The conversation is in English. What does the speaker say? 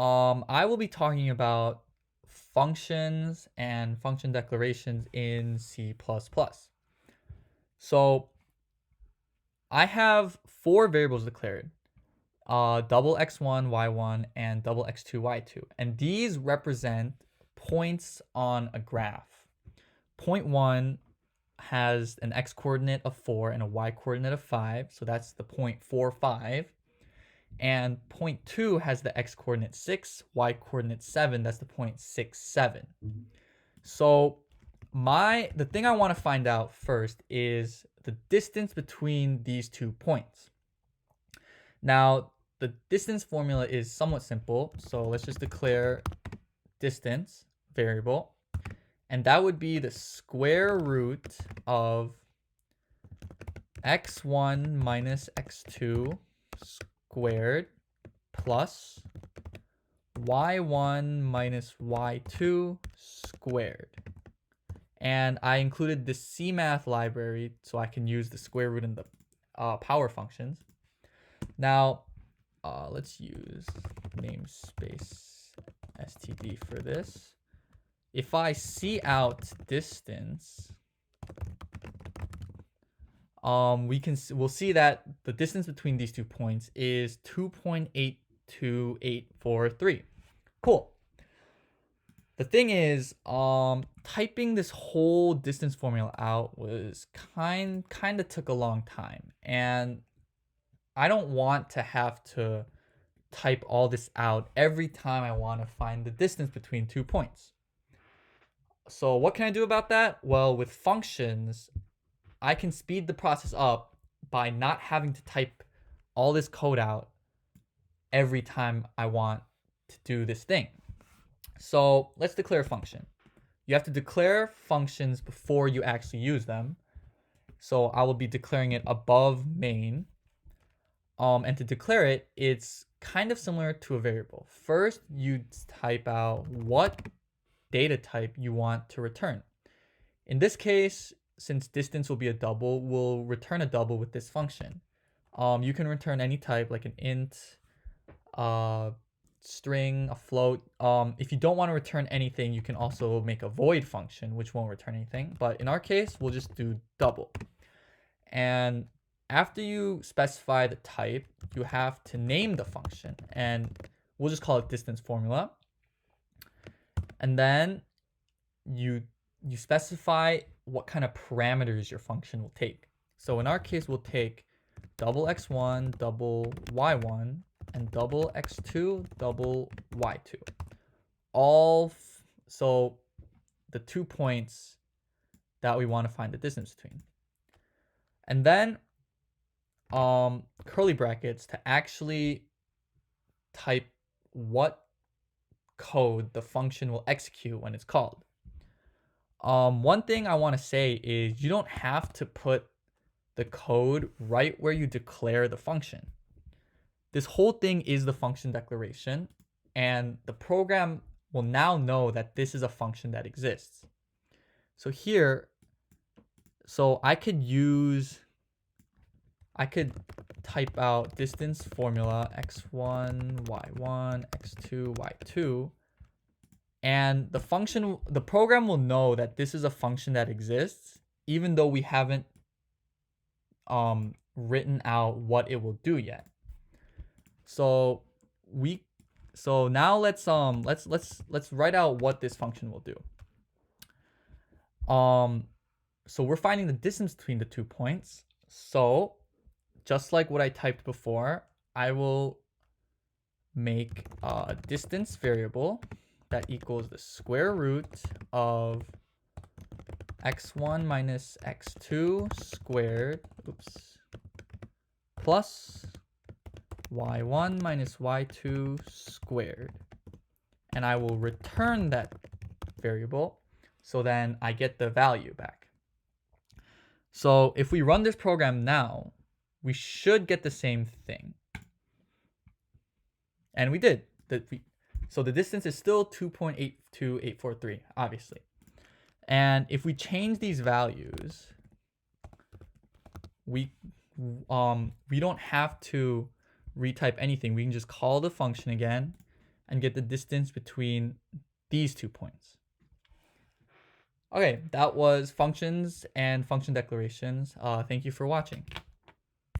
I will be talking about functions and function declarations in C++. So I have four variables declared, double x1, y1, and double x2, y2. And these represent points on a graph. Point 1 has an x coordinate of 4 and a y coordinate of 5, so that's the point 4, 5. And point 2 has the x coordinate 6, y coordinate 7, that's the point 6, 7. So the thing I want to find out first is the distance between these 2 points. Now, the distance formula is somewhat simple, so let's just declare distance variable, and that would be the square root of x1 minus x2 squared plus y1 minus y2 squared. And I included the CMath library so I can use the square root in the power functions. Now, let's use namespace std for this. If I see out distance, we'll see that the distance between these 2 points is 2.82843. Cool. The thing is, typing this whole distance formula out was kind of took a long time, and I don't want to have to type all this out every time I want to find the distance between 2 points. So what can I do about that? Well, with functions, I can speed the process up by not having to type all this code out every time I want to do this thing. So let's declare a function. You have to declare functions before you actually use them. So I will be declaring it above main. And to declare it, it's kind of similar to a variable. First, you type out what data type you want to return. In this case, since distance will be a double, we'll return a double with this function. You can return any type, like an int, string, a float. If you don't want to return anything, you can also make a void function, which won't return anything. But in our case, we'll just do double. And after you specify the type, you have to name the function, and we'll just call it distance formula. And then you specify what kind of parameters your function will take. So in our case, we'll take double x1, double y1, and double x2, double y2. So the 2 points that we want to find the distance between. And then curly brackets to actually type what code the function will execute when it's called. One thing I want to say is you don't have to put the code right where you declare the function. This whole thing is the function declaration, and the program will now know that this is a function that exists. So here, I could type out distance formula x1, y1, x2, y2, and the program will know that this is a function that exists, even though we haven't written out what it will do yet. So now let's write out what this function will do. So we're finding the distance between the 2 points. So just like what I typed before, I will make a distance variable that equals the square root of x1 minus x2 squared, plus y1 minus y2 squared. And I will return that variable, so then I get the value back. So if we run this program now, we should get the same thing. And we did. So the distance is still 2.82843, obviously. And if we change these values, we don't have to retype anything. We can just call the function again, and get the distance between these 2 points. Okay, that was functions and function declarations. Thank you for watching.